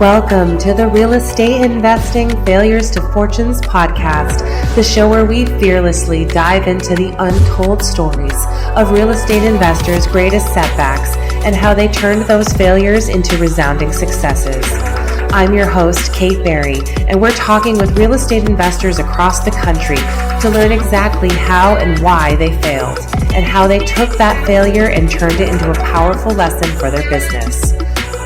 Welcome to the Real Estate Investing Failures to Fortunes podcast, the show where we fearlessly dive into the untold stories of real estate investors' greatest setbacks and how they turned those failures into resounding successes. I'm your host, Kate Berry, and we're talking with real estate investors across the country to learn exactly how and why they failed and how they took that failure and turned it into a powerful lesson for their business.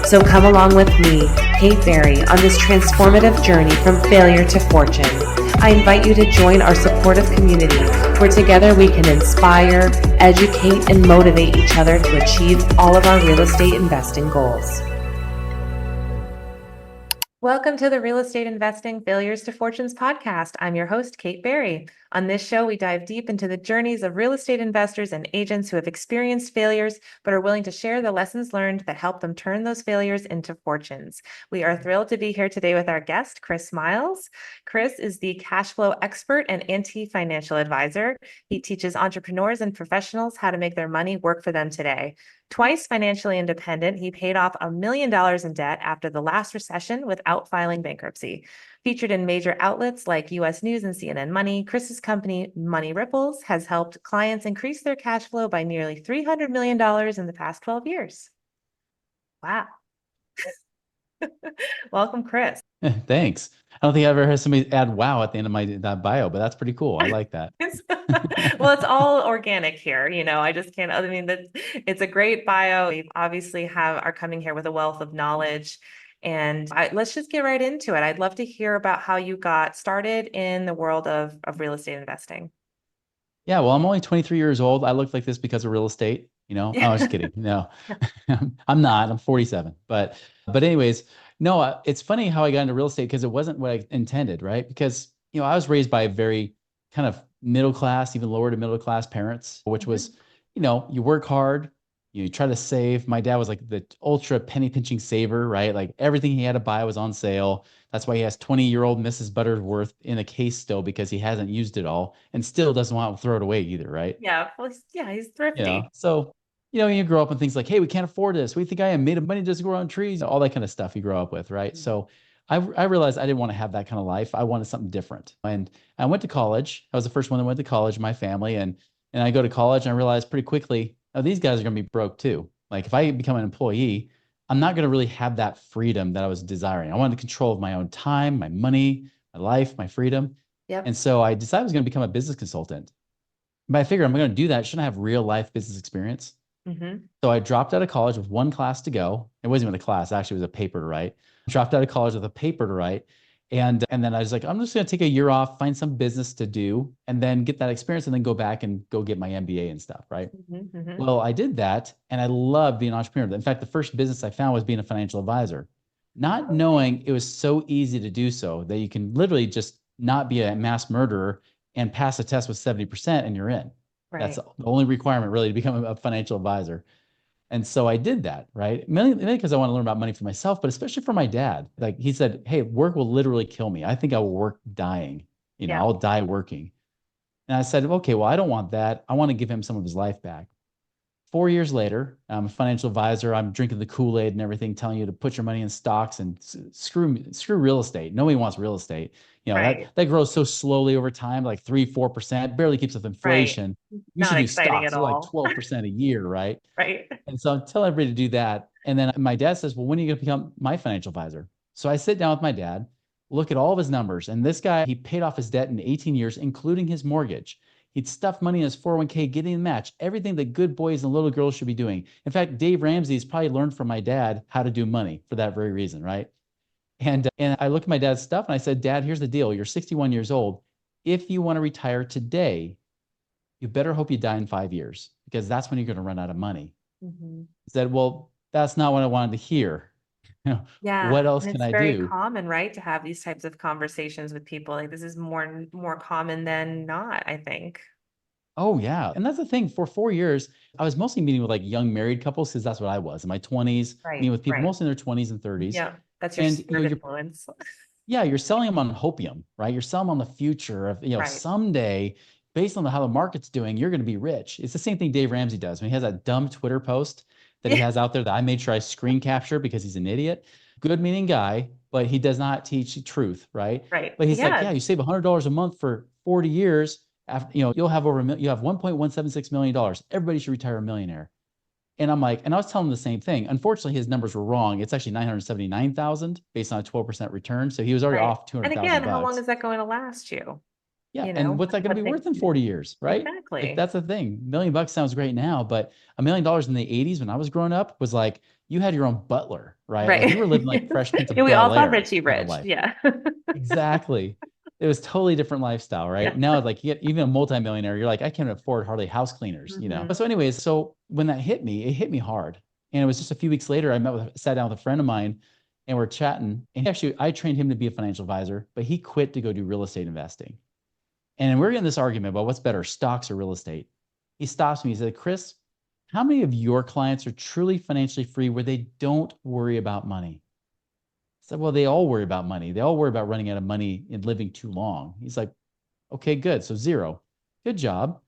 So come along with me, Kate Berry, on this transformative journey from failure to fortune. I invite you to join our supportive community where together we can inspire, educate, and motivate each other to achieve all of our real estate investing goals. Welcome to the Real Estate Investing Failures to Fortunes podcast. I'm your host, Kate Berry. On this show, we dive deep into the journeys of real estate investors and agents who have experienced failures, but are willing to share the lessons learned that help them turn those failures into fortunes. We are thrilled to be here today with our guest, Chris Miles. Chris is the Cashflow expert and anti-financial advisor. He teaches entrepreneurs and professionals how to make their money work for them today. Twice financially independent, he paid off $1 million in debt after the last recession without filing bankruptcy. Featured in major outlets like US News and CNN Money, Chris's company, Money Ripples, has helped clients increase their cash flow by nearly $300 million in the past 12 years. Wow. Welcome, Chris. Thanks. I don't think I've ever heard somebody add wow at the end of that bio, but that's pretty cool. I like that. Well, it's all organic here. I just can't, it's a great bio. We obviously are coming here with a wealth of knowledge. And let's just get right into it. I'd love to hear about how you got started in the world of real estate investing. Yeah, well, I'm only 23 years old. I look like this because of real estate, I was just kidding. No, I'm not. I'm 47. But anyways, no, it's funny how I got into real estate because it wasn't what I intended, right? Because, I was raised by very kind of middle class, even lower to middle class parents, which was, you work hard, you try to save. My dad was like the ultra penny pinching saver, right? Like everything he had to buy was on sale. That's why he has 20-year-old Mrs. Butterworth in a case still because he hasn't used it all and still doesn't want to throw it away either, right? Yeah, well, he's thrifty. So, you grow up with things like, hey, we can't afford this. We think I am made of money just grow on trees, all that kind of stuff you grow up with, right? So I realized I didn't want to have that kind of life. I wanted something different. And I went to college. I was the first one that went to college in my family. And I go to college and I realized pretty quickly, oh, these guys are going to be broke too. Like if I become an employee, I'm not going to really have that freedom that I was desiring. I wanted control of my own time, my money, my life, my freedom. Yep. And so I decided I was going to become a business consultant. But I figured I'm going to do that. Shouldn't I have real life business experience? Mm-hmm. So I dropped out of college with one class to go. It wasn't even a class. Actually, it was a paper to write. Dropped out of college with a paper to write. And then I was like, I'm just going to take a year off, find some business to do, and then get that experience and then go back and go get my MBA and stuff, right? Mm-hmm, mm-hmm. Well, I did that and I loved being an entrepreneur. In fact, the first business I found was being a financial advisor, not knowing it was so easy to do so that you can literally just not be a mass murderer and pass a test with 70% and you're in. Right. That's the only requirement really to become a financial advisor. And so I did that, right? Mainly because I want to learn about money for myself, but especially for my dad. Like he said, hey, work will literally kill me. I think I will work dying. I'll die working. And I said, okay, well, I don't want that. I want to give him some of his life back. 4 years later, I'm a financial advisor. I'm drinking the Kool-Aid and everything, telling you to put your money in stocks and screw real estate. Nobody wants real estate. Right. that grows so slowly over time, like 3-4%, barely keeps up with inflation. Right. You should Not do exciting stocks at like all. 12% a year, right? Right. And so I'm telling everybody to do that. And then my dad says, well, when are you going to become my financial advisor? So I sit down with my dad, look at all of his numbers. And this guy, he paid off his debt in 18 years, including his mortgage. He'd stuffed money in his 401k, getting a match, everything that good boys and little girls should be doing. In fact, Dave Ramsey's probably learned from my dad how to do money for that very reason, right? And I look at my dad's stuff and I said, Dad, here's the deal. You're 61 years old. If you want to retire today, you better hope you die in 5 years because that's when you're going to run out of money. Mm-hmm. He said, well, that's not what I wanted to hear. Yeah. What else can I do? It's very common, right, to have these types of conversations with people. Like this is more common than not, I think. Oh, yeah. And that's the thing. For 4 years, I was mostly meeting with like young married couples because that's what I was in my 20s, meeting with people mostly in their 20s and 30s. Yeah, that's your sphere of influence. Yeah, you're selling them on hopium, right? You're selling them on the future of, someday, based on how the market's doing, you're going to be rich. It's the same thing Dave Ramsey does when he has that dumb Twitter post that he has out there that I made sure I screen capture because he's an idiot. good meaning guy, but he does not teach truth, right? Right. But he's like, Yeah. yeah, you save $100 a month for 40 years. After, you'll have you have $1.176 million. Everybody should retire a millionaire. And I'm like, and I was telling him the same thing. Unfortunately, his numbers were wrong. It's actually 979,000 based on a 12% return. So he was already Right. off 200,000 And again, how long bucks. is that going to last you? Yeah. And what's that going to What be things worth in 40 years? Right. Like exactly. that's the thing. $1 million sounds great now, but $1 million in the 80s when I was growing up was like you had your own butler, right? Like you Right. were living like Fresh Prince Yeah, of we all thought Bel-Air Richie kind of Rich. life. Yeah. Exactly. It was totally different lifestyle, right? Yeah. Now, like you get even a multimillionaire, you're like, I can't afford hardly house cleaners. Mhm. So, anyways, so when that hit me, it hit me hard. And it was just a few weeks later, sat down with a friend of mine and we're chatting. And I trained him to be a financial advisor, but he quit to go do real estate investing. And we're getting this argument about what's better, stocks or real estate. He stops me. He said, Chris, how many of your clients are truly financially free where they don't worry about money? I said, well, they all worry about money. They all worry about running out of money and living too long. He's like, okay, good. So zero. Good job.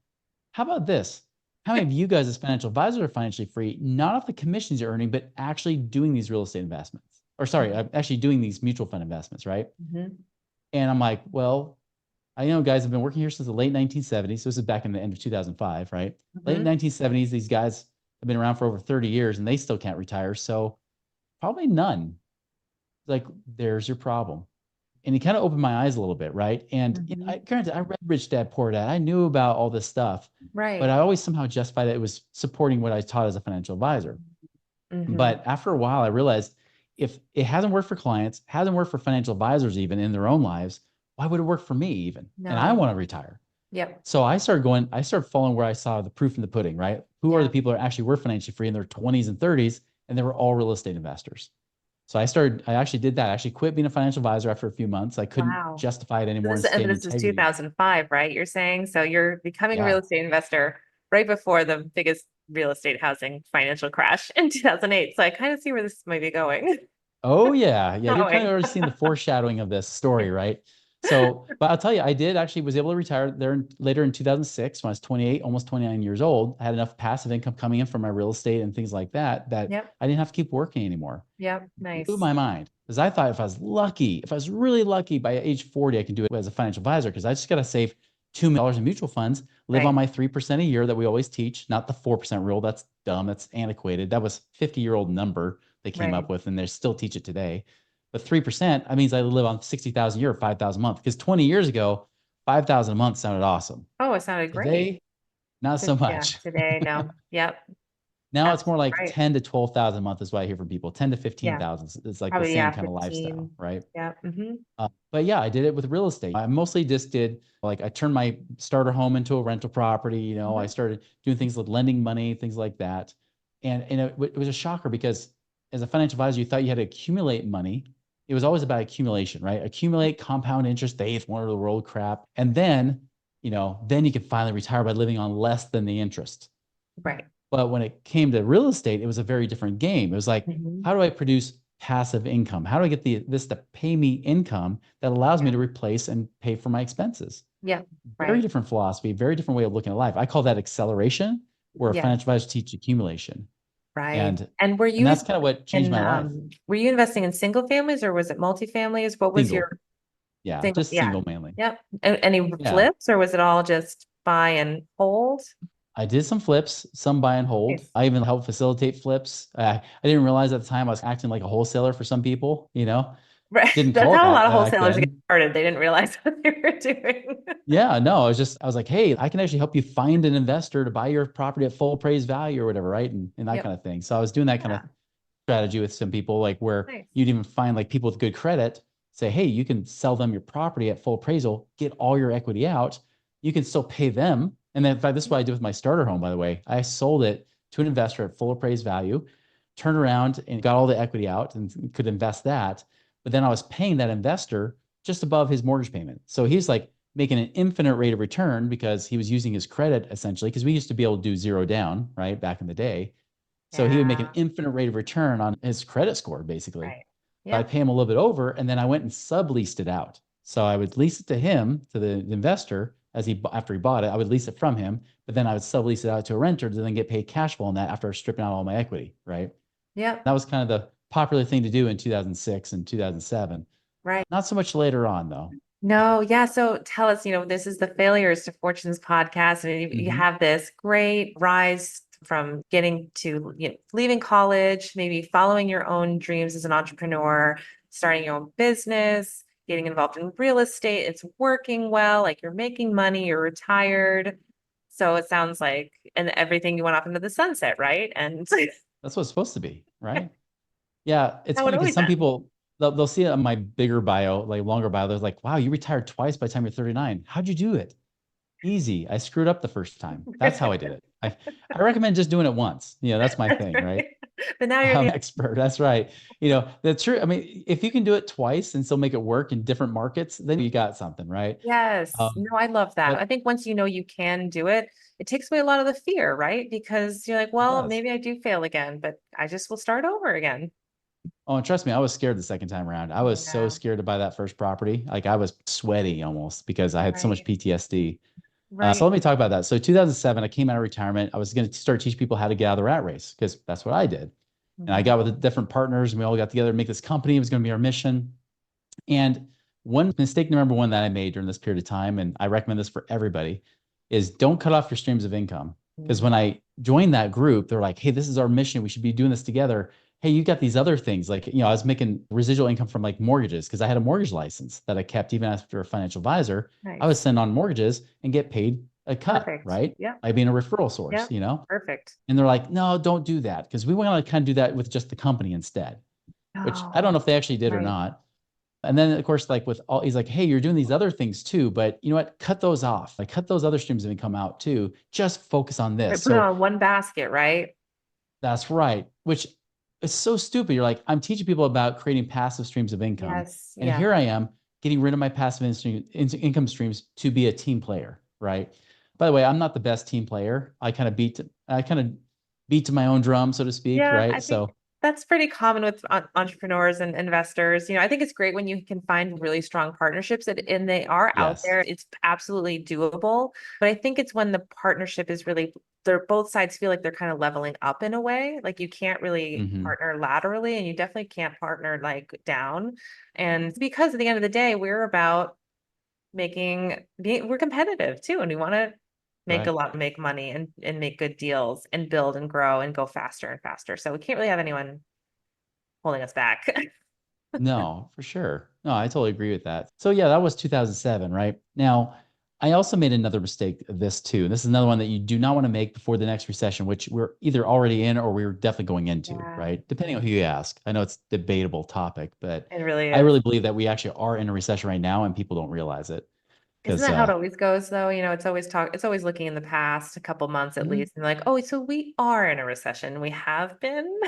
How about this? How many of you guys as financial advisors are financially free, not off the commissions you're earning, but actually doing these real estate investments? Or sorry, actually doing these mutual fund investments, right? Mhm. And I'm like, well, I know guys have been working here since the late 1970s. So this is back in the end of 2005, right? Late Mhm. 1970s, these guys have been around for over 30 years and they still can't retire. So probably none. Like, there's your problem. And he kind of opened my eyes a little bit, right? And Mhm. granted, I read Rich Dad Poor Dad. I knew about all this stuff, but Right. I always somehow justified that it was supporting what I taught as a financial advisor. Mhm. But after a while, I realized if it hasn't worked for clients, hasn't worked for financial advisors even in their own lives, why would it work for me even? And I No. want to retire. Yep. So I started following where I saw the proof in the pudding, right? Who are the Yeah. people that actually were financially free in their 20s and 30s, and they were all real estate investors. So I actually did that. I actually quit being a financial advisor after a few months. I couldn't Wow. justify it So anymore this and stay and in this is integrity. 2005, right? You're saying so you're becoming a real Yeah. estate investor right before the biggest real estate housing financial crash in 2008. So I kind of see where this might be going. Oh yeah. Yeah. You're kind of Going. already seeing the foreshadowing of this story, right? So, but I'll tell you, I did actually was able to retire there later in 2006 when I was 28, almost 29 years old. I had enough passive income coming in from my real estate and things like that, that Yep. I didn't have to keep working anymore. Yep. Blew Nice. my mind because I thought if I was really lucky by age 40, I could do it as a financial advisor because I just got to save $2 million in mutual funds, live on Right. my 3% a year that we always teach, not the 4% rule. That's dumb. That's antiquated. That was 50-year-old number they came Right. up with and they still teach it today. But 3%, that means I live on 60,000 a year, 5,000 a month. Because 20 years ago, 5,000 a month sounded awesome. Oh, it sounded great. Today, not so Yeah. much. Today, no. Yep. Now it's more Absolutely like right. 10 to 12,000 a month is what I hear from people. 10 to Yeah. 15,000 is like the Probably, same yeah, kind of lifestyle, 15. right? Yeah. But yeah, I did it with real estate. I mostly just did like I turned my starter home into a rental property. I Hmm. started doing things like lending money, things like that. And it was a shocker because as a financial advisor, you thought you had to accumulate money. It was always about accumulation, right? Accumulate compound interest, eighth, one of the world crap. And then you could finally retire by living on less than the interest. Right. But when it came to real estate, it was a very different game. It was like, Hmm. how do I produce passive income? How do I get this to pay me income that allows me Yeah. to replace and pay for my expenses? Yeah. Very Right. different philosophy, very different way of looking at life. I call that acceleration, where a Yeah. financial advisor teach accumulation. Right. And And and that's kind of what changed my life. were you investing in single families or was it multifamilies? What was Single. your Yeah, single? just Yeah. single mainly. Yep. Any Yeah. flips or was it all just buy and hold? I did some flips, some buy and hold. Nice. I even helped facilitate flips. I didn't realize at the time I was acting like a wholesaler for some people. Right. Didn't That's call it how a lot that of back wholesalers get then. started. They didn't realize what they were doing. Yeah, no, I was like, hey, I can actually help you find an investor to buy your property at full appraised value or whatever, right? And that Yep. kind of thing. So I was doing that kind of Yeah. strategy with some people, like where Nice. you'd even find like people with good credit, say, hey, you can sell them your property at full appraisal, get all your equity out. You can still pay them. And then, in fact, this is what I did with my starter home, by the way. I sold it to an investor at full appraised value, turned around and got all the equity out and could invest that. But then I was paying that investor just above his mortgage payment. So he's like making an infinite rate of return because he was using his credit essentially, because we used to be able to do zero down, right? Back in the day. So he would make an Yeah. infinite rate of return on his credit score, basically. Right. So Yep. I'd pay him a little bit over, and then I went and subleased it out. So I would lease it to him, to the investor, after he bought it. I would lease it from him, but then I would sublease it out to a renter to then get paid cash flow on that after stripping out all my equity, right? Yep. That was kind of popular thing to do in 2006 and 2007. Right. Not so much later on, though. No, yeah. So tell us, this is the Failures to Fortunes podcast, and you Hmm. have this great rise from getting to, leaving college, maybe following your own dreams as an entrepreneur, starting your own business, getting involved in real estate. It's working well, like you're making money, you're retired. So it sounds like, and everything you went off into the sunset, right? And That's what it's supposed to be, right? Yeah, it's how it funny because always some ends. people they'll see it on my bigger bio, like longer bio. They're like, "Wow, you retired twice by the time you're 39. How'd you do it?" Easy. I screwed up the first time. That's how I did it. I recommend just doing it once. That's my That's thing, right? right. But now you're I'm the an expert. That's right. The truth. I mean, if you can do it twice and still make it work in different markets, then you got something, right? Yes. Um, No, I love that. I but think once you know you can do it, it takes away a lot of the fear, right? Because you're like, it well, does. maybe I do fail again, but I just will start over again. Oh, and trust me, I was scared the second time around. I was so Yeah. scared to buy that first property. Like I was sweaty almost because I had so much Right. PTSD. So Right. let me talk about that. So 2007, I came out of retirement. I was going to start teach people how to get out of the rat race because that's what I did. And I Mhm. got with the different partners and we all got together to make this company. It was going to be our mission. And one mistake number one that I made during this period of time, and I recommend this for everybody, is don't cut off your streams of income. Because Mhm. when I joined that group, they're like, hey, this is our mission. We should be doing this together. Hey, you got these other things. Like, I was making residual income from like mortgages because I had a mortgage license that I kept even after a financial advisor. I would Nice. send on mortgages and get paid a cut, Perfect. right? Yeah. By being a referral source, Yeah. Perfect. And they're like, no, don't do that because we want to kind of do that with just the company instead, which I don't Oh, know if they actually did or right. not. And then of course, like with all, he's like, hey, you're doing these other things too, but you know what? Cut those off. Like cut those other streams of income out too. Just focus on this. Right. Put it So on one basket, right? that's right. Which is so stupid. You're like, I'm teaching people about creating passive streams of income. Yes. And Yeah. here I am getting rid of my passive income streams to be a team player, right? By the way, I'm not the best team player. I kind of beat to my own drum, so to speak, Yeah, I right? think So that's pretty common with entrepreneurs and investors. I think it's great when you can find really strong partnerships and they are out yes. there. It's absolutely doable. But I think it's when the partnership is really, they're both sides feel like they're kind of leveling up in a way. Like you can't really Hmm. partner laterally and you definitely can't partner like down. And because at the end of the day, we're about we're competitive too. And we want to Right. make money and make good deals and build and grow and go faster and faster. So we can't really have anyone holding us back. No, for sure. No, I totally agree with that. So yeah, that was 2007, right? Now, I also made another mistake of this too. This is another one that you do not want to make before the next recession, which we're either already in or we're definitely going into, Yeah, right? Depending on who you ask. I know it's a debatable topic, but it really I is. really believe that we actually are in a recession right now and people don't realize it. Isn't Because that how it always goes though? It's always looking in the past, a couple months at least, and like, oh, so we are in a recession. We have been.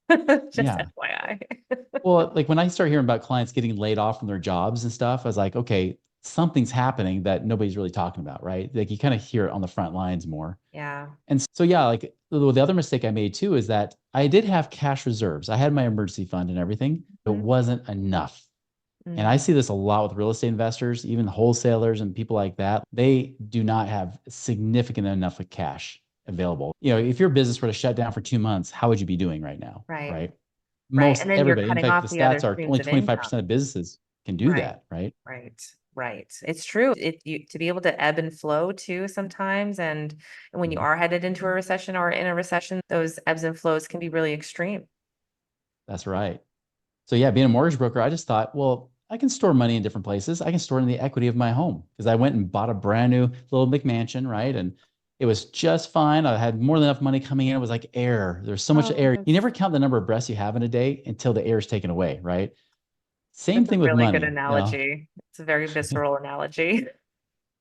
Just yeah. FYI. Well, like when I start hearing about clients getting laid off from their jobs and stuff, I was like, okay, something's happening that nobody's really talking about, right? Like you kind of hear it on the front lines more. Yeah. And so, yeah, like the other mistake I made too is that I did have cash reserves. I had my emergency fund and everything. It wasn't enough. And I Mm-hmm. see this a lot with real estate investors, even wholesalers and people like that. They do not have significant enough of cash available. If your business were to shut down for 2 months, how would you be doing right now? Right. Right. Right. Most And then you're everybody. In cutting fact, the off the other stats are streams only of income. 25% of businesses can do Right. that. Right. Right. Right. It's true. To be able to ebb and flow too sometimes. And when you Mhm. are headed into a recession or in a recession, those ebbs and flows can be really extreme. That's right. So yeah, being a mortgage broker, I just thought, well, I can store money in different places. I can store it in the equity of my home because I went and bought a brand new little McMansion, right? And it was just fine. I had more than enough money coming in. It was like air. There's so much Oh, air. You never count the number of breaths you have in a day until the air is taken away, right? Same that's a thing with really good money, analogy. It's a very visceral analogy.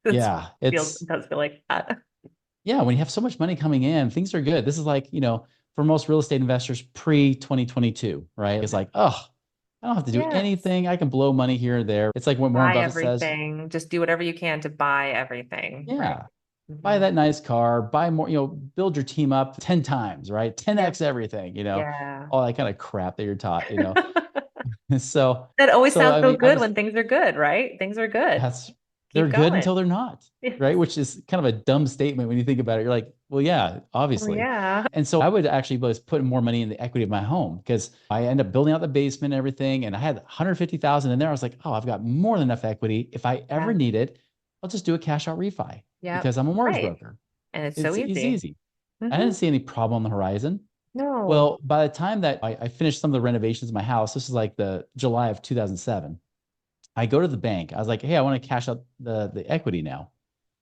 Yeah, It does feel like that. yeah, when you have so much money coming in, things are good. This is like, for most real estate investors pre 2022, right? It's like, oh, I don't have to do Yes. anything. I can blow money here or there. It's like when Warren Buy Buffett says, everything. Just do whatever you can to buy everything. Right. yeah, buy Hmm. that nice car, buy more, build your team up 10 times, right? Yep. 10x everything, Yeah. all that kind of crap that you're taught. So, That always so sounds I so mean, I good was, when things are good, right? Things are good. that's they're keep good going. until they're not, Yes. right? Which is kind of a dumb statement when you think about it. You're like, well, yeah, Oh, obviously. yeah. And so I would actually was putting more money in the equity of my home because I end up building out the basement and everything. And I had 150,000 in there. I was like, oh, I've got more than enough equity. If I ever Yeah. need it, I'll just do a cash out refi Yep. because I'm a mortgage Right. broker. And it's so It's easy. easy. I Hmm. didn't see any problem on the horizon. No. Well, by the time that I finished some of the renovations of my house, this is like the July of 2007. I go to the bank. I was like, hey, I want to cash out the equity now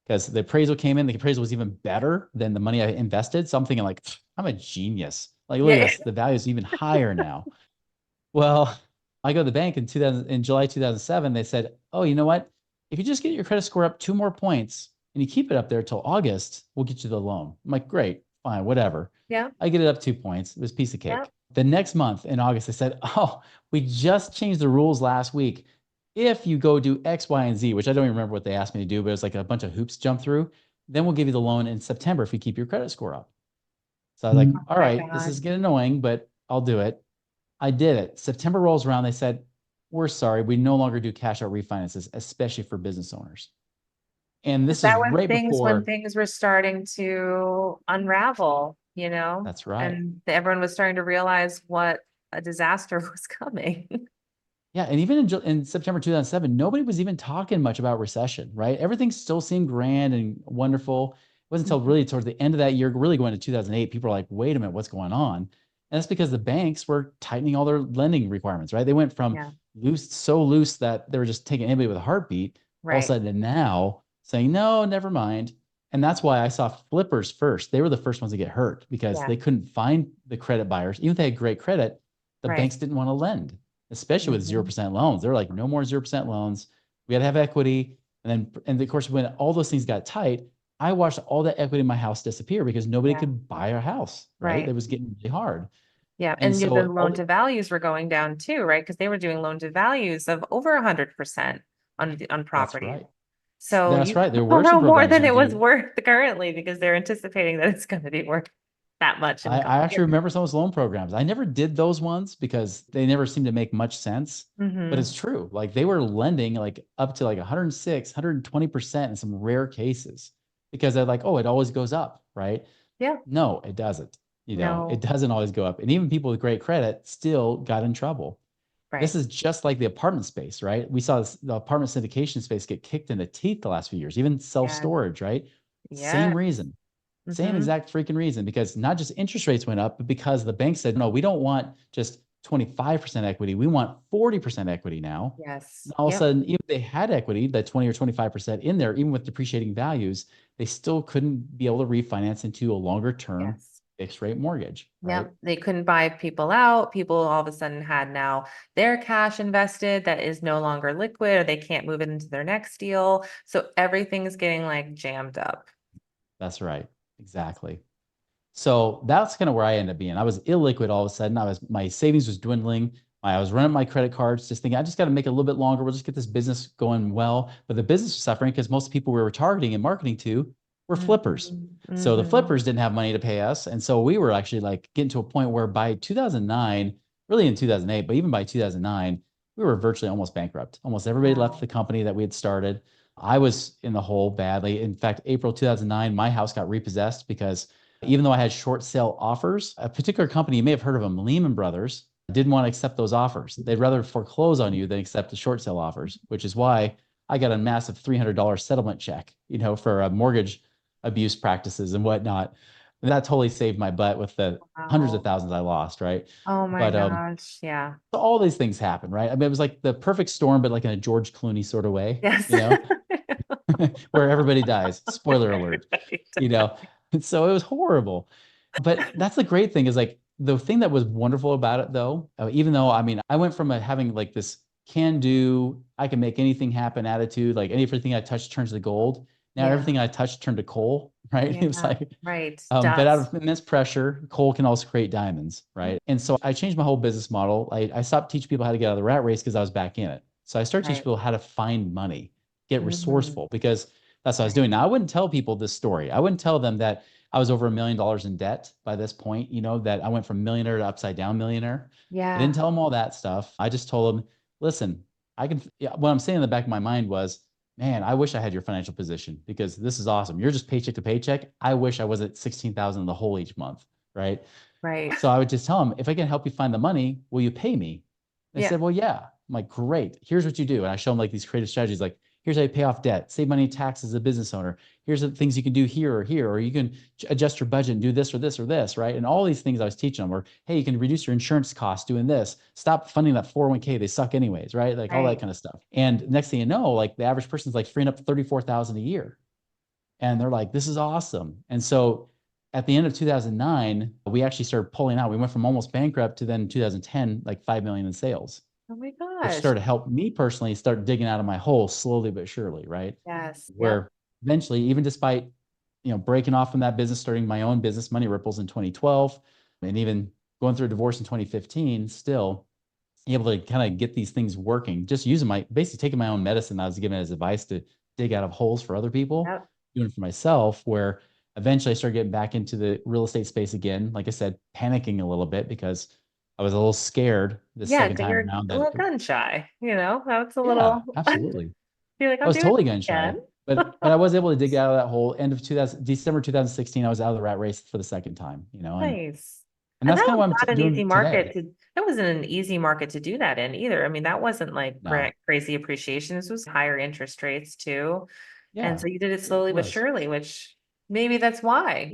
because the appraisal came in. The appraisal was even better than the money I invested. So I'm thinking like, I'm a genius. Like, look at Yeah. this. The value is even higher now. Well, I go to the bank in 2000 in July 2007. They said, oh, you know what? If you just get your credit score up 2 more points and you keep it up there till August, we'll get you the loan. I'm like, great, fine, whatever. Yeah. I get it up 2 points. It was a piece of Yeah. cake. The next month in August, they said, oh, we just changed the rules last week. If you go do X, Y, and Z, which I don't even remember what they asked me to do, but it was like a bunch of hoops jump through, then we'll give you the loan in September if you keep your credit score up. So I was like, Oh all my right, this is God. getting annoying, but I'll do it. I did it. September rolls around. They said, we're sorry. We no longer do cash out refinances, especially for business owners. And Is this that is right when before. things were starting to unravel, That's right. and everyone was starting to realize what a disaster was coming. Yeah. And even in September 2007, nobody was even talking much about recession, right? Everything still seemed grand and wonderful. It wasn't until really towards the end of that year, really going to 2008, people are like, wait a minute, what's going on? And that's because the banks were tightening all their lending requirements, right? They went from Yeah. loose, so loose that they were just taking anybody with a heartbeat, all of a Right. sudden to now saying, no, never mind. And that's why I saw flippers first. They were the first ones to get hurt because Yeah. they couldn't find the credit buyers. Even if they had great credit, the Right. banks didn't want to lend, especially with Mhm. 0% loans. They're like, no more 0% loans. We got to have equity. And of course, when all those things got tight, I watched all that equity in my house disappear because nobody Yeah. could buy a house, right? Right. It was getting really hard. Yeah. And And the so loan to values were going down too, right? Because they were doing loan to values of over 100% on that's properties. right. So That's you right. There were some borrow more programs than you it could was do. worth currently because they're anticipating that it's going to be worth that much in a I couple actually years. remember some of those loan programs. I never did those ones because they never seemed to make much sense. But Hmm. it's true. Like they were lending like up to like 106, 120% in some rare cases because they're like, oh, it always goes up, right? Yeah. No, it doesn't. It No. doesn't always go up. And even people with great credit still got in trouble. This Right. is just like the apartment space, right? We saw the apartment syndication space get kicked in the teeth the last few years, even Yeah. self-storage, right? Yeah. Same reason. Same Hmm. exact freaking reason, because not just interest rates went up, but because the bank said, no, we don't want just 25% equity. We want 40% equity now. Yes. And all of a Yep. sudden, even if they had equity, that 20 or 25% in there, even with depreciating values, they still couldn't be able to refinance into a longer term Yes. fixed rate mortgage, right? Yep. They couldn't buy people out. People all of a sudden had now their cash invested that is no longer liquid, or they can't move it into their next deal. So everything's getting like jammed up. That's right. Exactly. So that's kind of where I ended up being. I was illiquid all of a sudden. My savings was dwindling. I was running my credit cards, just thinking I just got to make it a little bit longer. We'll just get this business going well. But the business was suffering because most people we were targeting and marketing to were flippers. Mhm. So the Mhm. flippers didn't have money to pay us. And so we were actually like getting to a point where by 2009, really in 2008, but even by 2009, we were virtually almost bankrupt. Almost everybody left Wow. the company that we had started. I was in the hole badly. In fact, April 2009, my house got repossessed because even though I had short sale offers, a particular company, you may have heard of them, Lehman Brothers, didn't want to accept those offers. They'd rather foreclose on you than accept the short sale offers, which is why I got a massive $300 settlement check, for mortgage abuse practices and whatnot. And that totally saved my butt with the hundreds of Wow. thousands I lost, right? Oh my But gosh. Yeah. so all these things happen, right? I mean, it was like the perfect storm, but like in a George Clooney sort of way, Yes. where everybody dies. Spoiler alert, Everybody you does. know. So it was horrible. But that's the great thing is like the thing that was wonderful about it though, even though I mean, I went from having like this can do, I can make anything happen attitude, like everything I touch turns to gold. Now Yeah. everything I touch turned to coal, right? It was Yeah. like, Right. but out Dust. of immense pressure, coal can also create diamonds, right? And so I changed my whole business model. I stopped teaching people how to get out of the rat race because I was back in it. So I started teaching Right. people how to find money, get Hmm. resourceful, because that's what I was Right. doing. Now, I wouldn't tell people this story. I wouldn't tell them that I was over $1 million in debt by this point, that I went from millionaire to upside down millionaire. I didn't Yeah. tell them all that stuff. I just told them, listen, I can, yeah, what I'm saying in the back of my mind was, man, I wish I had your financial position because this is awesome. You're just paycheck to paycheck. I wish I was at 16,000 in the whole each month. Right. Right. So I would just tell him, if I can help you find the money, will you pay me? They Yeah. said, well, yeah. I'm like, great. Here's what you do. And I show them like these creative strategies, like, here's how you pay off debt, save money in taxes as a business owner. Here's the things you can do here, or you can adjust your budget and do this or this or this, right? And all these things I was teaching them were, hey, you can reduce your insurance costs doing this. Stop funding that 401k. They suck anyways, right? Like all that Right. kind of stuff. And next thing you know, like the average person's like freeing up 34,000 a year. And they're like, this is awesome. And so at the end of 2009, we actually started pulling out. We went from almost bankrupt to then 2010, like 5 million in sales, Oh my which gosh. started to help me personally start digging out of my hole slowly but surely, right? Yes. Yep. Where eventually, even despite, breaking off from that business, starting my own business, Money Ripples in 2012, and even going through a divorce in 2015, still able to kind of get these things working, just using basically taking my own medicine I was given as advice to dig out of holes for other people, Yep. doing it for myself, where eventually I started getting back into the real estate space again. Like I said, panicking a little bit because I was a little scared the Yeah, second time you're around a that, little gun shy, that's a yeah, little, absolutely. you're like, I I'll was do it totally gun shy, again. but I was able to dig out of that hole. End of 2000, December 2016, I was out of the rat race for the second time, Nice. and And that's that kind of was what I'm not an easy doing market today. to, that wasn't an easy market to do that in either. I mean, that wasn't like No, crazy appreciation. This was higher interest rates too. And yeah, so you did it it slowly but was. surely, which maybe that's why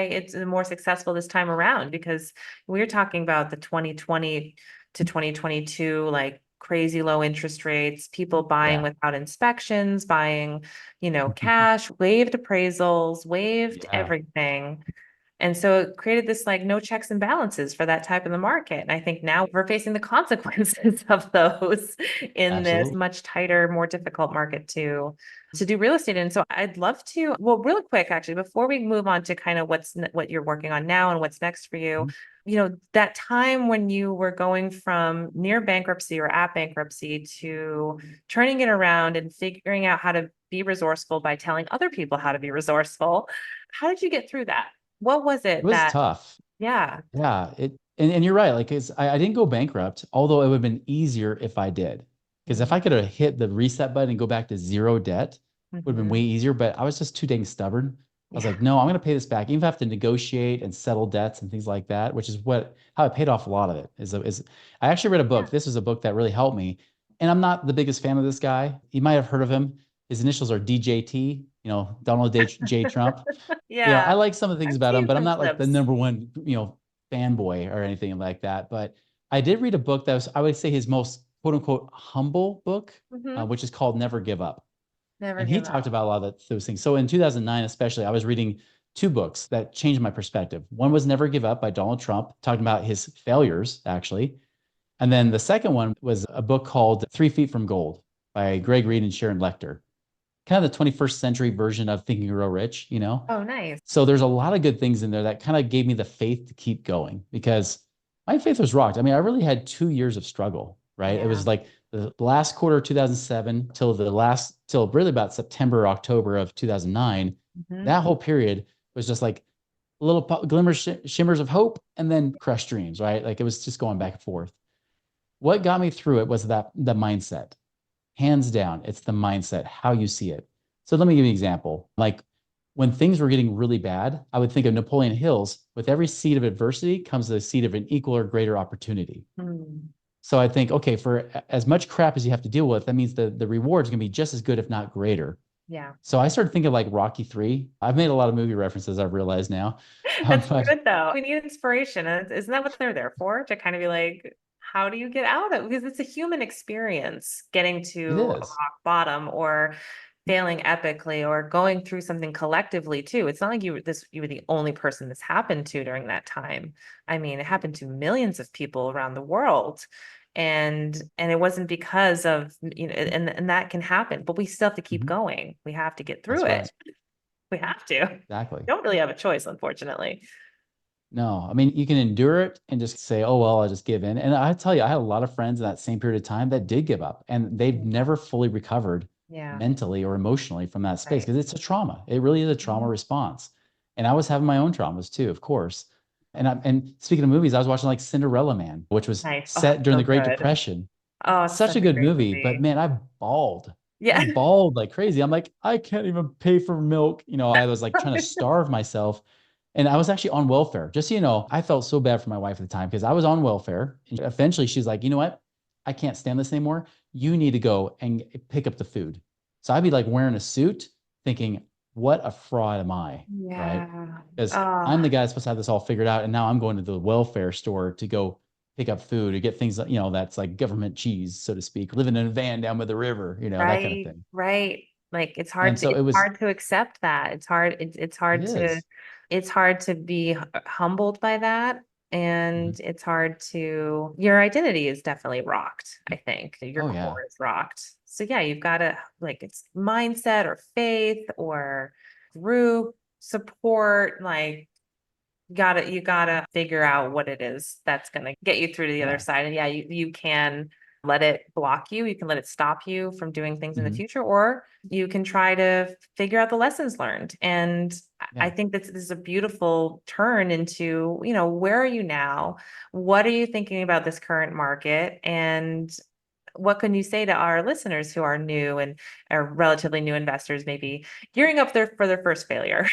it's more successful this time around, because we're talking about the 2020 to 2022, like crazy low interest rates, people buying Yeah. without inspections, buying, cash, waived appraisals, waived Yeah, everything. And so it created this like no checks and balances for that type of the market. And I think now we're facing the consequences of those in this absolutely. much tighter, more difficult market to do real estate. And so I'd love to, well, really quick, actually, before we move on to kind of what you're working on now and what's next for you, Mhm. that time when you were going from near bankruptcy or at bankruptcy to turning it around and figuring out how to be resourceful by telling other people how to be resourceful. How did you get through that? What was It it was that, tough. yeah. Yeah, and you're right. Like, I didn't go bankrupt, although it would have been easier if I did. Because if Mhm. I could have hit the reset button and go back to zero debt, would have been way Mhm. easier. But I was just too dang stubborn. I was Yeah. like, no, I'm going to pay this back, even if I have to negotiate and settle debts and things like that, which is how I paid off a lot of it. Is I actually read a Yeah. book. This was a book that really helped me. And I'm not the biggest fan of this guy. You might have heard of him. His initials are DJT, Donald J. Trump. I Yeah. like some of the things I've about him, seen but I'm some not like the clips. number one, fanboy or anything like that. But I did read a book that was, I would say, his most quote unquote humble book, Hmm. which is called Never Give Up. Never And he give talked up. about a lot of those things. So in 2009, especially, I was reading two books that changed my perspective. One was Never Give Up by Donald Trump, talking about his failures, actually. And then the second one was a book called 3 Feet from Gold by Greg Reed and Sharon Lechter, kind of the 21st century version of Think and Grow Rich, Oh, nice. So there's a lot of good things in there that kind of gave me the faith to keep going because my faith was rocked. I mean, I really had 2 years of struggle, right? It Yeah. was like the last quarter of 2007 till really about September, October of 2009. Hmm. That whole period was just like little shimmers of hope and then crushed dreams, right? Like it was just going back and forth. What got me through it was the mindset. Hands down, it's the mindset, how you see it. So let me give you an example. Like when things were getting really bad, I would think of Napoleon Hills. With every seed of adversity comes the seed of an equal or greater opportunity. Mm. So I think, okay, for as much crap as you have to deal with, that means the reward is going to be just as good, if not greater. Yeah. So I started thinking like Rocky 3. I've made a lot of movie references, I've realized now. That's But good though. We need inspiration. Isn't that what they're there for? To kind of be like, how do you get out of it? Because it's a human experience getting it to a is. rock bottom or failing epically or going through something collectively too. It's not like you were the only person this happened to during that time. I mean, it happened to millions of people around the world. And it wasn't because of, and that can happen, but we still have to keep Mhm. going. We have to get through That's right. it. We have to. Exactly. Don't really have a choice, unfortunately. No, I mean, you can endure it and just say, oh, well, I'll just give in. And I tell you, I had a lot of friends in that same period of time that did give up and they've never fully recovered Yeah. mentally or emotionally from that space Right. because it's a trauma. It really is a trauma Mhm. response. And I was having my own traumas too, of course. And speaking of movies, I was watching like Cinderella Man, which was Nice. Oh, set during so the Great good. Depression. Oh, it's Such such a a good great movie, but movie. man, I bawled. Yeah. I bawled like crazy. I'm like, I can't even pay for milk. I was like trying to starve myself. And I was actually on welfare. Just so you know, I felt so bad for my wife at the time because I was on welfare. And eventually she's like, you know what? I can't stand this anymore. You need to go and pick up the food. So I'd be like wearing a suit thinking, what a fraud am I? Right. Yeah. Because I'm Oh, the guy that's supposed to have this all figured out. And now I'm going to the welfare store to go pick up food or get things that, that's like government cheese, so to speak, living in a van down by the river, that kind of right, thing. right. Like And so it's it was, hard to accept that. it is. It's hard to be humbled by that. Mhm. And it's hard to, your identity is definitely rocked, I think. Your Oh, yeah. core is rocked. So yeah, you've got to like it's mindset or faith or group support, like you gotta figure out what it is that's gonna get you through to the other Yeah. side. And yeah, you can let it block you, you can let it stop you from doing things in the Mhm. future, or you can try to figure out the lessons learned. And I Yeah. think this is a beautiful turn into, where are you now? What are you thinking about this current market? And what can you say to our listeners who are new and are relatively new investors, maybe gearing up for their first failure?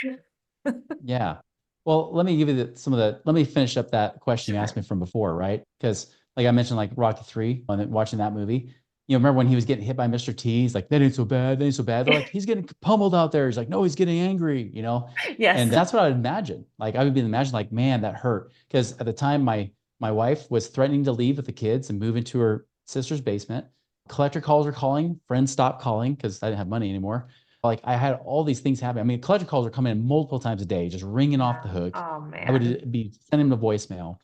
Yeah. Well, let me give you let me finish up that question you asked Sure. me from before, right? Because like I mentioned, like Rocky 3, watching that movie, remember when he was getting hit by Mr. T, he's like, that ain't so bad, that ain't so bad. They're like, he's getting pummeled out there. He's like, no, he's getting angry. And Yes. that's what I would imagine. Like I would be imagining like, man, that hurt. Because at the time, my wife was threatening to leave with the kids and move into her sister's basement. Collector calls were calling, friends stopped calling because I didn't have money anymore. Like I had all these things happen. I mean, collector calls were coming in multiple times a day, just ringing off the Yeah. hook. Oh I man. would be sending them to voicemail.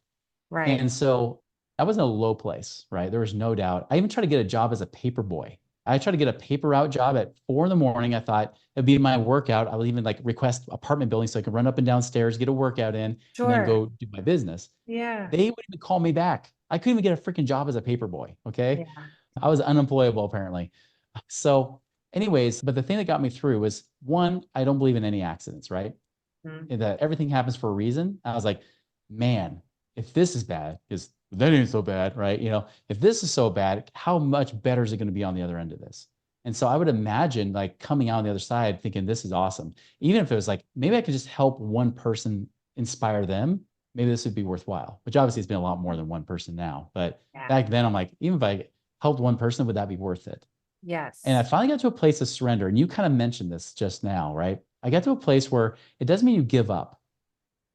Right. And so I was in a low place, right? There was no doubt. I even tried to get a job as a paper boy. I tried to get a paper route job at 4 in the morning. I thought it'd be my workout. I would even like request apartment buildings so I could run up and down stairs, get a workout in, and then Sure. go do my business. Yeah. They wouldn't even call me back. I couldn't even get a freaking job as a paper boy. Okay. Yeah. I was unemployable apparently. So, anyways, but the thing that got me through was one, I don't believe in any accidents, right? Mhm. And that everything happens for a reason. I was like, man, if this is bad, because that ain't so bad, right? If this is so bad, how much better is it going to be on the other end of this? And so I would imagine like coming out on the other side thinking this is awesome. Even if it was like, maybe I could just help one person inspire them, maybe this would be worthwhile, which obviously it's been a lot more than one person now. But Yeah. back then I'm like, even if I helped one person, would that be worth it? And I Yes. finally got to a place of surrender. And you kind of mentioned this just now, right? I got to a place where it doesn't mean you give up,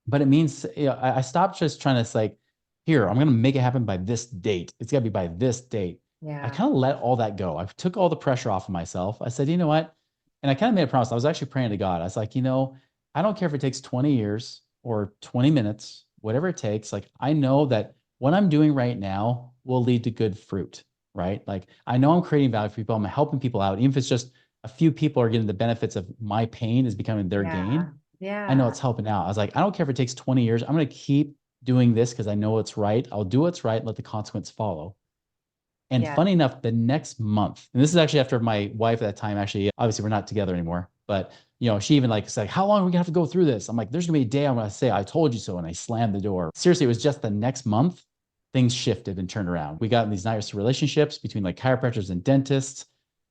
but it means I stopped just trying to like, here, I'm going to make it happen by this date. It's got to be by this date. I Yeah. kind of let all that go. I took all the pressure off of myself. I said, you know what? And I kind of made a promise. I was actually praying to God. I was like, I don't care if it takes 20 years or 20 minutes, whatever it takes. Like, I know that what I'm doing right now will lead to good fruit, right? Like, I know I'm creating value for people. I'm helping people out. Even if it's just a few people are getting the benefits of my pain is becoming their Yeah. gain. I know Yeah. it's helping out. I was like, I don't care if it takes 20 years. I'm going to keep doing this because I know it's right. I'll do what's right and let the consequence follow. And Yeah. funny enough, the next month, and this is actually after my wife at that time, actually, obviously we're not together anymore, but she even like said, how long are we gonna have to go through this? I'm like, there's gonna be a day I'm gonna say, I told you so. And I slammed the door. Seriously, it was just the next month, things shifted and turned around. We got in these nice relationships between like chiropractors and dentists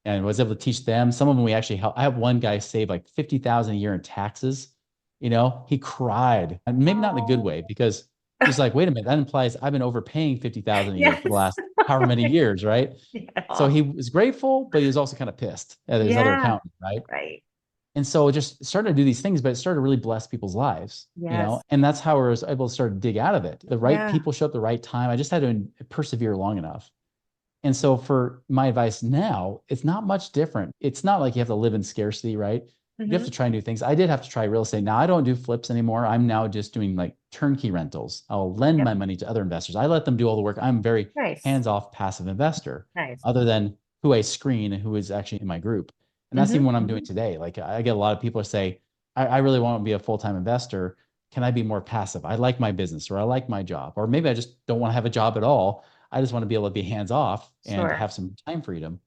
and was able to teach them. Some of them we actually helped. I have one guy save like 50,000 a year in taxes. He cried, and maybe not in a good Oh. way because he's like, wait a minute, that implies I've been overpaying 50,000 a year for the Yes. last however many years, right? So Yeah. he was grateful, but he was also kind of pissed at his other Yeah. accountant, right? Right. And so it just started to do these things, but it started to really bless people's lives. Yes. And that's how I was able to start to dig out of it. The right Yeah. people show up at the right time. I just had to persevere long enough. And so for my advice now, it's not much different. It's not like you have to live in scarcity, right? You have to Hmm. try new things. I did have to try real estate. Now I don't do flips anymore. I'm now just doing like turnkey rentals. I'll lend Yep. my money to other investors. I let them do all the work. I'm a very Nice. hands-off passive investor, Nice. other than who I screen and who is actually in my group. And that's even Hmm. what I'm doing today. Like I get a lot of people say, I really want to be a full-time investor. Can I be more passive? I like my business or I like my job, or maybe I just don't want to have a job at all. I just want to be able to be hands off and Sure. have some time freedom.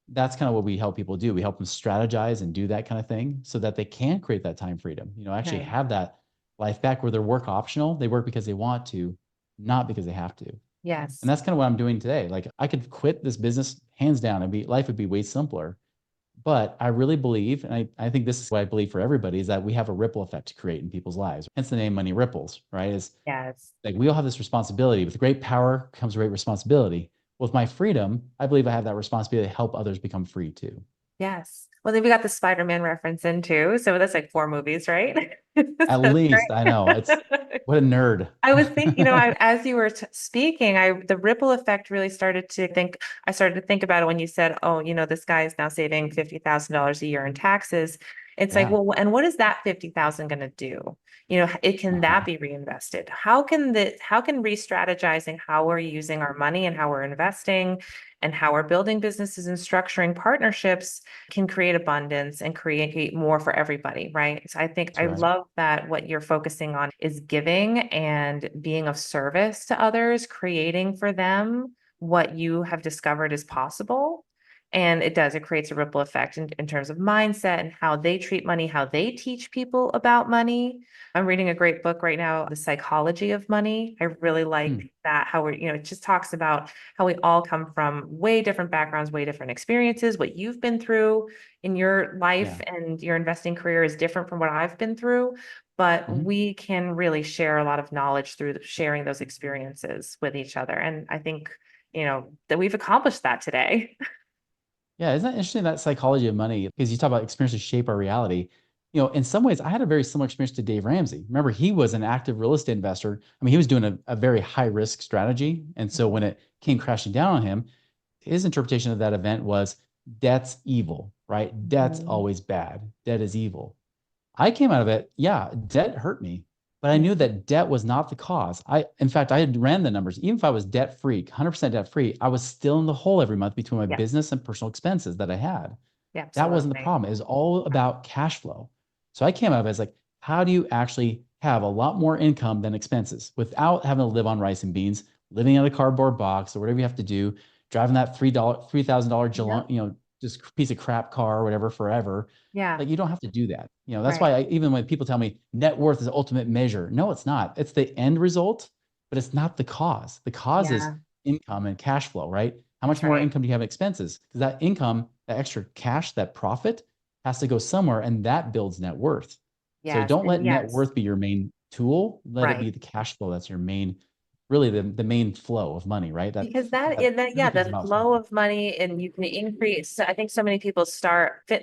That's kind of what we help people do. We help them strategize and do that kind of thing so that they can create that time freedom, actually Nice. have that life back where they're work optional. They work because they want to, not because they have to. And Yes. that's kind of what I'm doing today. Like I could quit this business hands down and life would be way simpler. But I really believe, and I think this is what I believe for everybody, is that we have a ripple effect to create in people's lives. Hence the name Money Ripples, right? It's Yes. like we all have this responsibility. With great power comes great responsibility. With my freedom, I believe I have that responsibility to help others become free too. Yes. Well, then we got the Spider-Man reference in too. So that's like 4 movies, right? At That's least I know it's great. what a nerd. I was thinking, as you were speaking, the ripple effect really started to think. I started to think about it when you said, "Oh, this guy is now saving $50,000 a year in taxes." It's like, Yeah. well, and what is that 50,000 going to do? It can Uh-huh. that be reinvested? How can re-strategizing how we're using our money and how we're investing and how we're building businesses and structuring partnerships can create abundance and create more for everybody, right? So I think That's I right. love that what you're focusing on is giving and being of service to others, creating for them what you have discovered is possible. And it creates a ripple effect in terms of mindset and how they treat money, how they teach people about money. I'm reading a great book right now, The Psychology of Money. I really Hmm. like that, how it just talks about how we all come from way different backgrounds, way different experiences. What you've been through in your life Yeah. and your investing career is different from what I've been through, but Mhm. we can really share a lot of knowledge through sharing those experiences with each other. And I think, that we've accomplished that today. Yeah, isn't that interesting, that psychology of money? Because you talk about experiences shape our reality. In some ways, I had a very similar experience to Dave Ramsey. Remember, he was an active real estate investor. I mean, he was doing a very high risk strategy. And so when it came crashing down on him, his interpretation of that event was debt's evil, right? Debt's Mhm. always bad. Debt is evil. I came out of it, yeah, debt hurt me, but I Yeah. knew that debt was not the cause. In fact, I had ran the numbers. Even if I was debt free, 100% debt free, I was still in the hole every month between my Yeah. business and personal expenses that I had. Yeah, That wasn't the absolutely. problem. It was all about cash flow. So I came out of it as like, how do you actually have a lot more income than expenses without having to live on rice and beans, living in a cardboard box or whatever you have to do, driving that $3,000 Yep. just piece of crap car or whatever forever. Yeah. Like you don't have to do that. That's Right. why even when people tell me net worth is the ultimate measure, no, it's not. It's the end result, but it's not the cause. The cause is Yeah. income and cash flow, right? How That's much more right. income do you have in expenses? Because that income, that extra cash, that profit has to go somewhere, and that builds net worth. So Yes. don't let And net yes. worth be your main tool. Let it Right. be the cash flow. That's your main, really the main flow of money, right? Because that, That and that, yeah, everything's the about flow flow. of money and you can increase. I think so many people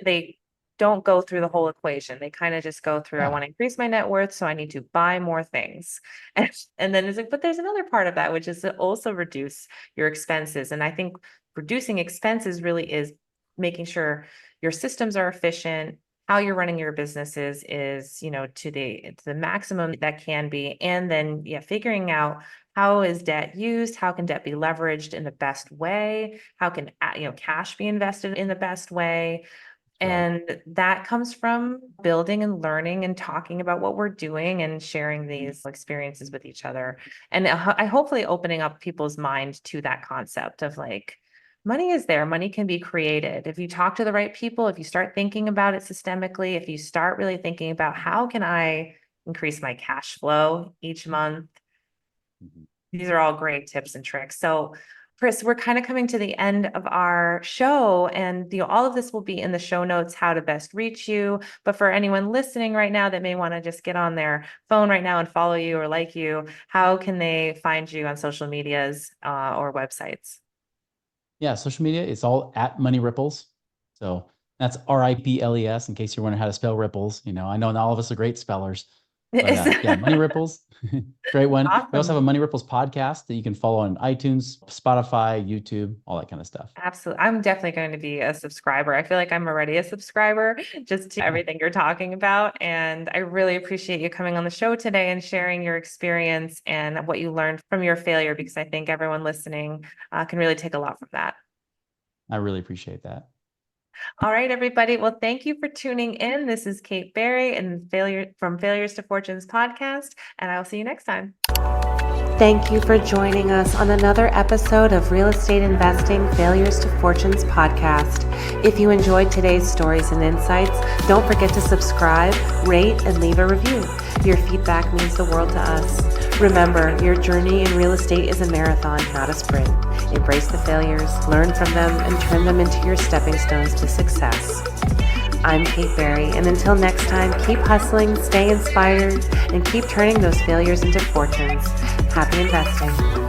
they don't go through the whole equation. They kind of just go through, I Yeah. want to increase my net worth, so I need to buy more things. And then it's like, but there's another part of that, which is to also reduce your expenses. And I think reducing expenses really is making sure your systems are efficient, how you're running your businesses is, to the maximum that can be. And then, yeah, figuring out how is debt used? How can debt be leveraged in the best way? How can cash be invested in the best way? That's right. And that comes from building and learning and talking about what we're doing and sharing these experiences with each other. And I hopefully opening up people's mind to that concept of like, money is there, money can be created. If you talk to the right people, if you start thinking about it systemically, if you start really thinking about how can I increase my cash flow each month, Mhm. these are all great tips and tricks. So, Chris, we're kind of coming to the end of our show, and all of this will be in the show notes, how to best reach you. But for anyone listening right now that may want to just get on their phone right now and follow you or like you, how can they find you on social medias or websites? Yeah, social media, it's all at Money Ripples. So that's Ripples in case you're wondering how to spell ripples. I know not all of us are great spellers, but It's yeah, Money Ripples, great one. We also have a awesome. Money Ripples podcast that you can follow on iTunes, Spotify, YouTube, all that kind of stuff. Absolutely. I'm definitely going to be a subscriber. I feel like I'm already a subscriber just to everything you're talking about. And I really appreciate you coming on the show today and sharing your experience and what you learned from your failure, because I think everyone listening can really take a lot from that. I really appreciate that. All right, everybody. Well, thank you for tuning in. This is Kate Berry and from Failures to Fortunes podcast, and I will see you next time. Thank you for joining us on another episode of Real Estate Investing Failures to Fortunes podcast. If you enjoyed today's stories and insights, don't forget to subscribe, rate, and leave a review. Your feedback means the world to us. Remember, your journey in real estate is a marathon, not a sprint. Embrace the failures, learn from them, and turn them into your stepping stones to success. I'm Kate Berry, and until next time, keep hustling, stay inspired, and keep turning those failures into fortunes. Happy investing.